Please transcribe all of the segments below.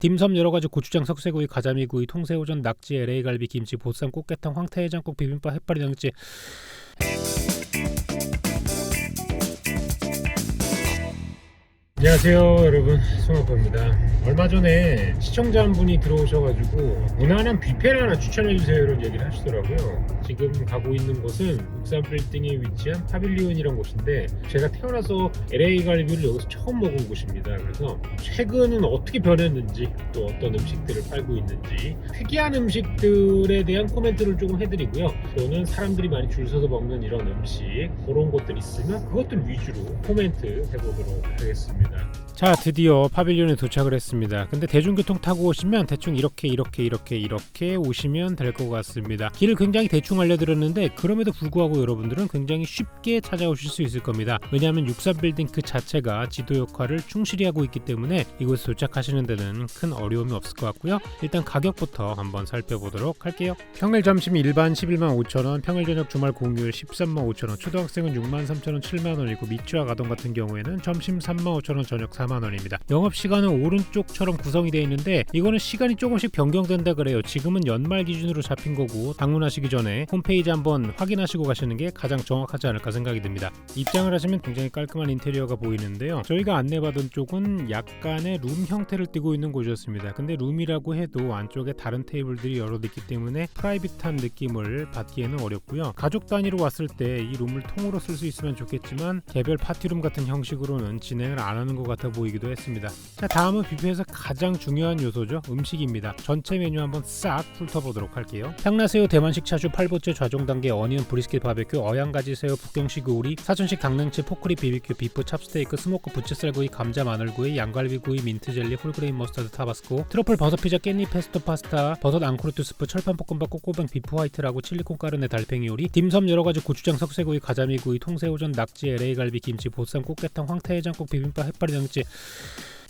딤섬 여러가지 고추장 석쇠구이 가자미구이 통새우전 낙지 LA갈비 김치 보쌈 꽃게탕 황태해장국 비빔밥 햇바리 등지. 안녕하세요 여러분, 송아빠입니다. 얼마 전에 시청자 한 분이 들어오셔가지고 무난한 뷔페를 하나 추천해주세요 이런 얘기를 하시더라고요. 지금 가고 있는 곳은 육산 빌딩에 위치한 파빌리온이란 곳인데, 제가 태어나서 LA 갈비를 여기서 처음 먹은 곳입니다. 그래서 최근은 어떻게 변했는지, 또 어떤 음식들을 팔고 있는지, 특이한 음식들에 대한 코멘트를 조금 해드리고요. 또는 사람들이 많이 줄 서서 먹는 이런 음식, 그런 것들 있으면 그것들 위주로 코멘트 해보도록 하겠습니다. 자, 드디어 파빌리온에 도착을 했습니다. 근데 대중교통 타고 오시면 대충 이렇게 오시면 될 것 같습니다. 길을 굉장히 대충 알려드렸는데 그럼에도 불구하고 여러분들은 굉장히 쉽게 찾아오실 수 있을 겁니다. 왜냐하면 육산빌딩 그 자체가 지도 역할을 충실히 하고 있기 때문에 이곳에 도착하시는 데는 큰 어려움이 없을 것 같고요. 일단 가격부터 한번 살펴보도록 할게요. 평일 점심 일반 11만 5천원, 평일 저녁 주말 공휴일 13만 5천원, 초등학생은 6만 3천원 7만원이고 미취학 아동 같은 경우에는 점심 3만 5천원, 저녁 4만원입니다. 영업시간은 오른쪽처럼 구성이 되어 있는데 이거는 시간이 조금씩 변경된다 그래요. 지금은 연말 기준으로 잡힌 거고, 방문하시기 전에 홈페이지 한번 확인하시고 가시는 게 가장 정확하지 않을까 생각이 듭니다. 입장을 하시면 굉장히 깔끔한 인테리어가 보이는데요. 저희가 안내받은 쪽은 약간의 룸 형태를 띠고 있는 곳이었습니다. 근데 룸이라고 해도 안쪽에 다른 테이블들이 여러 있기 때문에 프라이빗한 느낌을 받기에는 어렵고요. 가족 단위로 왔을 때 이 룸을 통으로 쓸 수 있으면 좋겠지만 개별 파티룸 같은 형식으로는 진행을 안 하는 것 같아 보이기도 했습니다. 자, 다음은 뷔페에서 가장 중요한 요소죠. 음식입니다. 전체 메뉴 한번 싹 훑어보도록 할게요. 향나새우, 대만식 차슈, 팔보채, 좌종단계, 어니언 브리스킷 바베큐, 어양가지새우, 북경식 오리, 사천식 닭냉채, 포크리 비비큐, 비프 찹스테이크, 스모크 부채살구이, 감자 마늘구이, 양갈비구이, 민트젤리, 홀그레인 머스타드 타바스코, 트러플 버섯 피자, 깻잎 페스토 파스타, 버섯 앙크루트 스프, 철판 볶음밥, 꼬꼬뱅 비프 화이트라고, 칠리콘 까르네 달팽이 요리, 딤섬 여러가지 고추장 석쇠구이 가자미구이 통새우전 낙지 LA갈비 김치 보쌈 꽃게탕 황태해장국 비빔밥 햇바리 등지,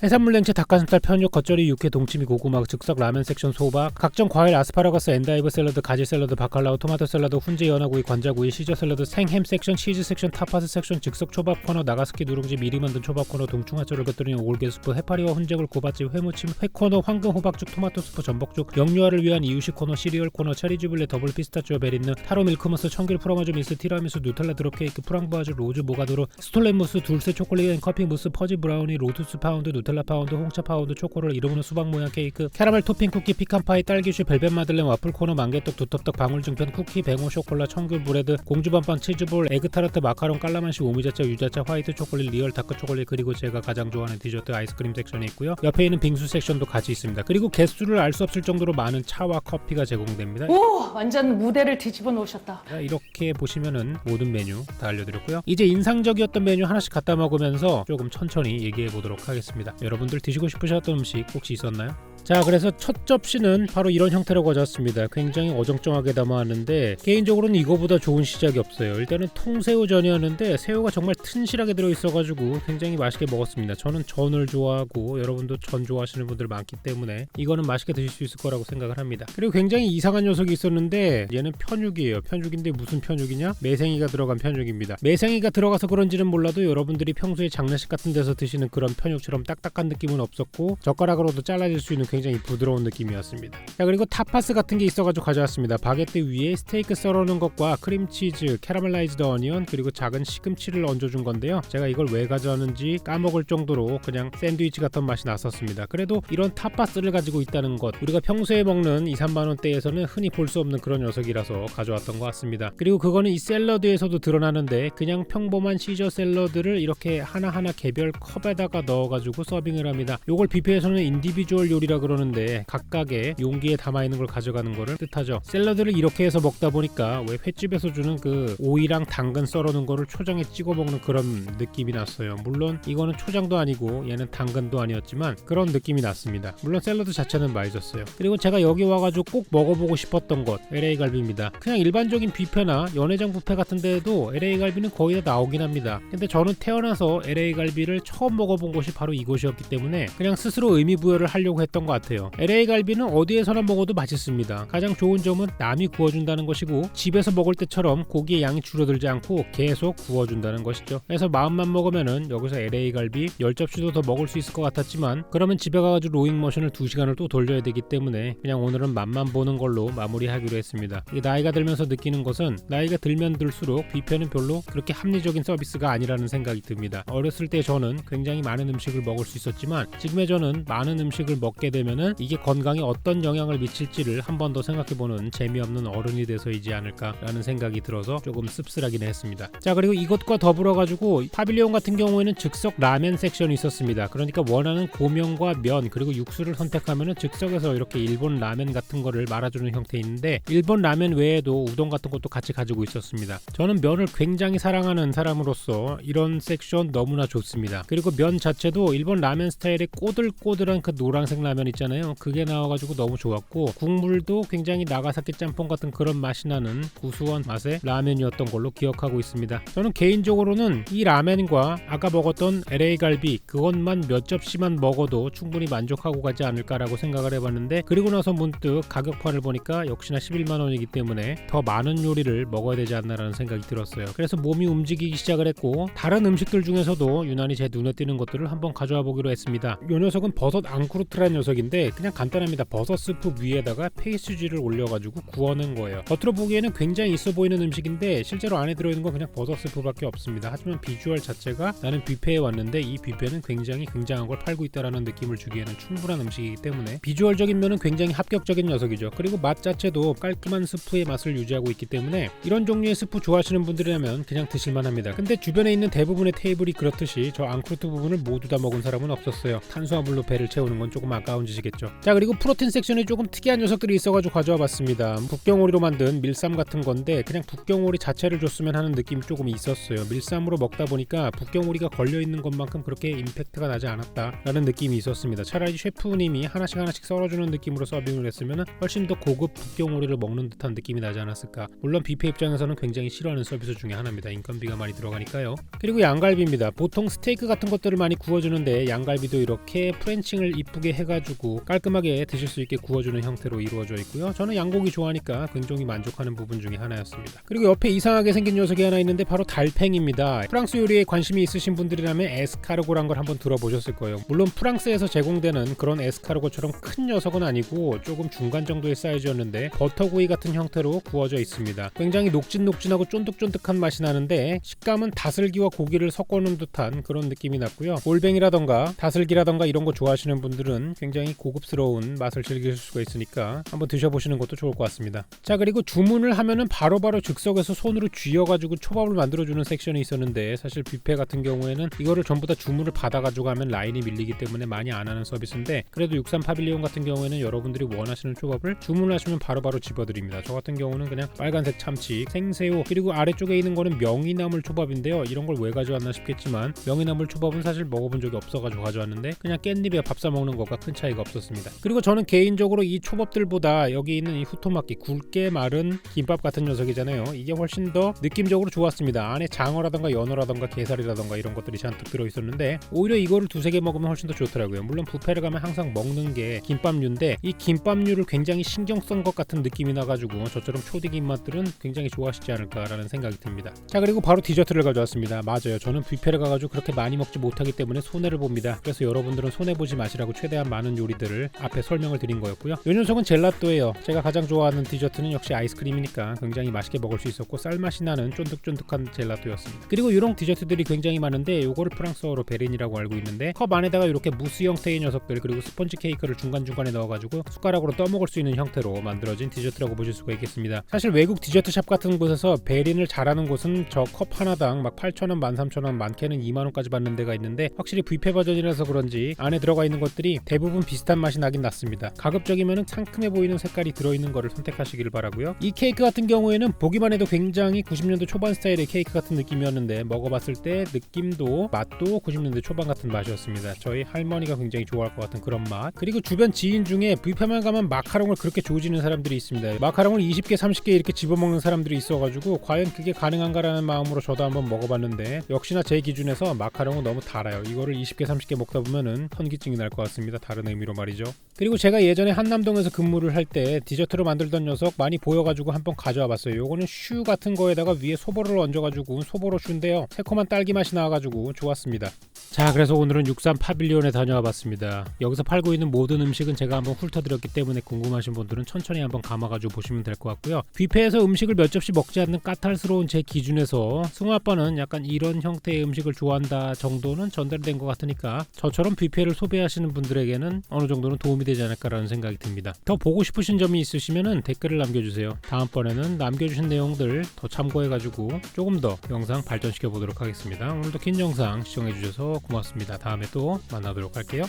해산물 냉채, 닭가슴살, 편육, 겉절이, 육회, 동치미, 고구마, 즉석 라면 섹션, 소박, 각종 과일, 아스파라거스, 엔다이브 샐러드, 가지 샐러드, 바칼라우, 토마토 샐러드, 훈제 연어구이, 관자구이, 시저 샐러드, 생햄 섹션, 치즈 섹션, 타파스 섹션, 즉석 초밥 코너, 나가스키 누룽지, 미리 만든 초밥 코너, 동충하초를 곁들이는 올게 수프, 해파리와 훈제굴, 고밭집, 회무침, 회 코너, 황금 호박죽, 토마토 스프, 전복죽, 영유아를 위한 이유식 코너, 시리얼 코너, 체리 주블레, 더블 피스타치오 베리느, 타로 밀크무스, 청귤 프로마주 미스, 티라미수, 누텔라 드롭케이크, 프랑부아즈, 로즈 모가도르, 스톨렌 무스, 둘세 초콜릿 앤 커피 무스, 퍼지 브라우니, 로투스 파운드, 누텔라 파운드, 홍차 파운드, 초코를 이루는 수박 모양 케이크, 캐러멜 토핑 쿠키, 피칸파이, 딸기슈, 벨벳 마들렌, 와플 코너, 만개떡, 두텁떡, 방울증편, 쿠키, 뱅오 쇼콜라, 청귤 브레드, 공주밤빵, 치즈볼, 에그타르트, 마카롱, 깔라만시, 오미자차, 유자차, 화이트 초콜릿, 리얼 다크 초콜릿, 그리고 제가 가장 좋아하는 디저트 아이스크림 섹션이 있고요. 옆에 있는 빙수 섹션도 같이 있습니다. 그리고 개수를 알 수 없을 정도로 많은 차와 커피가 제공됩니다. 오, 완전 무대를 뒤집어 놓으셨다. 이렇게 보시면은 모든 메뉴 다 알려드렸고요. 이제 인상적이었던 메뉴 하나씩 갖다 먹으면서 조금 천천히 얘기해 보도록 하겠습니다. 여러분들 드시고 싶으셨던 음식 혹시 있었나요? 자, 그래서 첫 접시는 바로 이런 형태로 가져왔습니다. 굉장히 어정쩡하게 담아왔는데 개인적으로는 이거보다 좋은 시작이 없어요. 일단은 통새우전이었는데 새우가 정말 튼실하게 들어있어가지고 굉장히 맛있게 먹었습니다. 저는 전을 좋아하고 여러분도 전 좋아하시는 분들 많기 때문에 이거는 맛있게 드실 수 있을 거라고 생각을 합니다. 그리고 굉장히 이상한 녀석이 있었는데 얘는 편육이에요. 편육인데 무슨 편육이냐? 매생이가 들어간 편육입니다. 매생이가 들어가서 그런지는 몰라도 여러분들이 평소에 장례식 같은 데서 드시는 그런 편육처럼 딱딱한 느낌은 없었고 젓가락으로도 잘라질 수 있는 굉장히 부드러운 느낌이었습니다. 자, 그리고 타파스 같은 게 있어가지고 가져왔습니다. 바게트 위에 스테이크 썰어놓은 것과 크림치즈, 캐러멜라이즈드 어니언, 그리고 작은 시금치를 얹어준 건데요. 제가 이걸 왜 가져왔는지 까먹을 정도로 그냥 샌드위치 같은 맛이 났었습니다. 그래도 이런 타파스를 가지고 있다는 것, 우리가 평소에 먹는 2-3만원대에서는 흔히 볼 수 없는 그런 녀석이라서 가져왔던 것 같습니다. 그리고 그거는 이 샐러드에서도 드러나는데 그냥 평범한 시저 샐러드를 이렇게 하나하나 개별 컵에다가 넣어가지고 서빙을 합니다. 요걸 뷔페에서는 인디비주얼 요리라고 그러는데 각각의 용기에 담아있는 걸 가져가는 거를 뜻하죠. 샐러드를 이렇게 해서 먹다 보니까 왜 횟집에서 주는 그 오이랑 당근 썰어놓은 거를 초장에 찍어 먹는 그런 느낌이 났어요. 물론 이거는 초장도 아니고 얘는 당근도 아니었지만 그런 느낌이 났습니다. 물론 샐러드 자체는 맛있었어요. 그리고 제가 여기 와가지고 꼭 먹어보고 싶었던 것, LA 갈비입니다. 그냥 일반적인 뷔페나 연회장 뷔페 같은 데에도 LA 갈비는 거의 다 나오긴 합니다. 근데 저는 태어나서 LA 갈비를 처음 먹어본 곳이 바로 이곳이었기 때문에 그냥 스스로 의미 부여를 하려고 했던 것 같아요. LA 갈비는 어디에서나 먹어도 맛있습니다. 가장 좋은 점은 남이 구워준다는 것이고 집에서 먹을 때처럼 고기의 양이 줄어들지 않고 계속 구워준다는 것이죠. 그래서 마음만 먹으면은 여기서 LA 갈비 10접시도 더 먹을 수 있을 것 같았지만 그러면 집에 가가지고 로잉 머신을 2시간을 또 돌려야 되기 때문에 그냥 오늘은 맛만 보는 걸로 마무리하기로 했습니다. 나이가 들면서 느끼는 것은 나이가 들면 들수록 뷔페는 별로 그렇게 합리적인 서비스가 아니라는 생각이 듭니다. 어렸을 때 저는 굉장히 많은 음식을 먹을 수 있었지만 지금의 저는 많은 음식을 먹게 되면은 이게 건강에 어떤 영향을 미칠지를 한 번 더 생각해보는 재미없는 어른이 돼서이지 않을까라는 생각이 들어서 조금 씁쓸하긴 했습니다. 자, 그리고 이것과 더불어 가지고 파빌리온 같은 경우에는 즉석 라멘 섹션이 있었습니다. 그러니까 원하는 고명과 면 그리고 육수를 선택하면은 즉석에서 이렇게 일본 라멘 같은 거를 말아주는 형태에 있는데 일본 라멘 외에도 우동 같은 것도 같이 가지고 있었습니다. 저는 면을 굉장히 사랑하는 사람으로서 이런 섹션 너무나 좋습니다. 그리고 면 자체도 일본 라멘 스타일의 꼬들꼬들한 그 노란색 라면 있잖아요. 그게 나와가지고 너무 좋았고 국물도 굉장히 나가사키 짬뽕 같은 그런 맛이 나는 구수한 맛의 라면이었던 걸로 기억하고 있습니다. 저는 개인적으로는 이 라멘과 아까 먹었던 LA 갈비 그것만 몇 접시만 먹어도 충분히 만족하고 가지 않을까라고 생각을 해봤는데 그리고 나서 문득 가격판을 보니까 역시나 11만원이기 때문에 더 많은 요리를 먹어야 되지 않나라는 생각이 들었어요. 그래서 몸이 움직이기 시작을 했고 다른 음식들 중에서도 유난히 제 눈에 띄는 것들을 한번 가져와 보기로 했습니다. 이 녀석은 버섯 앙크루트라는 녀석인데 그냥 간단합니다. 버섯 스프 위에다가 페이스지를 올려가지고 구워낸 거예요. 겉으로 보기에는 굉장히 있어 보이는 음식인데 실제로 안에 들어있는 건 그냥 버섯 스프밖에 없습니다. 하지만 비주얼 자체가 나는 뷔페에 왔는데 이 뷔페는 굉장히 굉장한 걸 팔고 있다라는 느낌을 주기에는 충분한 음식이기 때문에 비주얼적인 면은 굉장히 합격적인 녀석이죠. 그리고 맛 자체도 깔끔한 스프의 맛을 유지하고 있기 때문에 이런 종류의 스프 좋아하시는 분들이라면 그냥 드실만 합니다. 근데 주변에 있는 대부분의 테이블이 그렇듯이 저 앙크루트 부분을 모두 다 먹은 사람은 없었어요. 탄수화물로 배를 채우는 건 조금 아까운 짓이겠죠. 자, 그리고 프로틴 섹션에 조금 특이한 녀석들이 있어가지고 가져와 봤습니다. 북경오리로 만든 밀쌈 같은 건데 그냥 북경오리 자체를 줬으면 하는 느낌이 조금 있었어요. 밀쌈으로 먹다 보니까 북경오리가 걸려있는 것만큼 그렇게 임팩트가 나지 않았다라는 느낌이 있었습니다. 차라리 셰프님이 하나씩 썰어주는 느낌으로 서빙을 했으면 훨씬 더 고급 북경오리를 먹는 듯한 느낌이 나지 않았을까. 물론 뷔페 입장에서는 굉장히 싫어하는 서비스 중에 하나입니다. 인건비가 많이 들어가니까요. 그리고 양갈비입니다. 보통 스테이크 같은 것들을 많이 구워주는데 양갈비도 이렇게 프렌칭을 이쁘게 해가지고 깔끔하게 드실 수 있게 구워주는 형태로 이루어져 있고요. 저는 양고기 좋아하니까 굉장히 만족하는 부분 중에 하나였습니다. 그리고 옆에 이상하게 생긴 녀석이 하나 있는데 바로 달팽이입니다. 프랑스 요리에 관심이 있으신 분들이라면 에스카르고란 걸 한번 들어보셨을 거예요. 물론 프랑스에서 제공되는 그런 에스카르고처럼 큰 녀석은 아니고 조금 중간 정도의 사이즈였는데 버터구이 같은 형태로 구워져 있습니다. 굉장히 녹진녹진하고 쫀득쫀득한 맛이 나는데 식감은 다슬기와 고기를 섞어놓은 듯한 그런 느낌이 났고요. 올뱅이라던가 다슬기라던가 이런 거 좋아하시는 분들은 굉장히 고급스러운 맛을 즐기실 수가 있으니까 한번 드셔보시는 것도 좋을 것 같습니다. 자, 그리고 주문을 하면은 바로바로 즉석에서 손으로 쥐어가지고 초밥을 만들어주는 섹션이 있었는데 사실 뷔페 같은 경우에는 이거를 전부 다 주문을 받아가지고 하면 라인이 밀리기 때문에 많이 안 하는 서비스인데 그래도 63 파빌리온 같은 경우에는 여러분들이 원하시는 초밥을 주문하시면 바로바로 집어드립니다. 저 같은 경우는 그냥 빨간색 참치, 생새우 그리고 아래쪽에 있는 거는 명이나물 초밥인데요. 이런 걸 왜 가져왔나 싶겠지만 명이나물 초밥은 사실 먹어본 적이 없어가지고 가져왔는데 그냥 깻잎에 밥 싸 먹는 것과 큰 차이가 없었습니다. 그리고 저는 개인적으로 이 초밥들보다 여기 있는 이 후토마키 굵게 마른 김밥 같은 녀석이잖아요. 이게 훨씬 더 느낌적으로 좋았습니다. 안에 장어라던가 연어라던가 게살이라던가 이런 것들이 잔뜩 들어있었는데 오히려 이거를 두세 개 먹으면 훨씬 더 좋더라고요. 물론 뷔페를 가면 항상 먹는 게 김밥류인데 이 김밥류를 굉장히 신경 쓴 것 같은 느낌이 나가지고 저처럼 초딩 입맛들은 굉장히 좋아하시지 않을까라는 생각이 듭니다. 자, 그리고 바로 디저트를 가져왔습니다. 맞아요. 저는 뷔페를 가가지고 그렇게 많이 먹지 못하기 때문에 손해를 봅니다. 그래서 여러분들은 손해보지 마시라고 최대한 많은 요리들을 앞에 설명을 드린 거였고요. 이 녀석은 젤라또예요. 제가 가장 좋아하는 디저트는 역시 아이스크림이니까 굉장히 맛있게 먹을 수 있었고 쌀맛이 나는 쫀득쫀득한 젤라또였습니다. 그리고 이런 디저트들이 굉장히 많은데 요거를 프랑스어로 베린이라고 알고 있는데 컵 안에다가 이렇게 무스 형태의 녀석들 그리고 스펀지 케이크를 중간중간에 넣어가지고 숟가락으로 떠먹을 수 있는 형태로 만들어진 디저트라고 보실 수가 있겠습니다. 사실 외국 디저트 샵 같은 곳에서 베린을 잘하는 곳은 저 컵 하나당 막 8,000원, 13,000원, 많게는 2만원까지 받는 데가 있는데 확실히 뷔페 버전이라서 그런지 안에 들어가 있는 것들이 대부분 비슷한 맛이 나긴 났습니다. 가급적이면 상큼해 보이는 색깔이 들어있는 거를 선택하시기를 바라고요. 이 케이크 같은 경우에는 보기만 해도 굉장히 90년대 초반 스타일의 케이크 같은 느낌이었는데 먹어봤을 때 느낌도 맛도 90년대 초반 같은 맛이었습니다. 저희 할머니가 굉장히 좋아할 것 같은 그런 맛. 그리고 주변 지인 중에 뷔페만 가면 마카롱을 그렇게 조지는 사람들이 있습니다. 마카롱을 20개 30개 이렇게 집어먹는 사람들이 있어가지고 과연 그게 가능한가라는 마음으로 저도 한번 먹어봤는데 역시나 제 기준에서 마카롱은 너무 달아요. 이거를 20개 30개 먹다 보면은 현기증이 날 것 같습니다. 다른 의미로 의미로 말이죠. 그리고 제가 예전에 한남동에서 근무를 할 때 디저트로 만들던 녀석 많이 보여가지고 한번 가져와 봤어요. 요거는 슈 같은 거에다가 위에 소보를 얹어가지고 소보로 슈인데요. 새콤한 딸기 맛이 나와가지고 좋았습니다. 자, 그래서 오늘은 63 파빌리온에 다녀와 봤습니다. 여기서 팔고 있는 모든 음식은 제가 한번 훑어드렸기 때문에 궁금하신 분들은 천천히 한번 감아가지고 보시면 될 것 같고요. 뷔페에서 음식을 몇 접시 먹지 않는 까탈스러운 제 기준에서 승우 아빠는 약간 이런 형태의 음식을 좋아한다 정도는 전달된 것 같으니까 저처럼 뷔페를 소비하시는 분들에게는 어느 정도는 도움이 되지 않을까라는 생각이 듭니다. 더 보고 싶으신 점이 있으시면 댓글을 남겨주세요. 다음번에는 남겨주신 내용들 더 참고해가지고 조금 더 영상 발전시켜 보도록 하겠습니다. 오늘도 긴 영상 시청해주셔서 고맙습니다. 다음에 또 만나도록 할게요.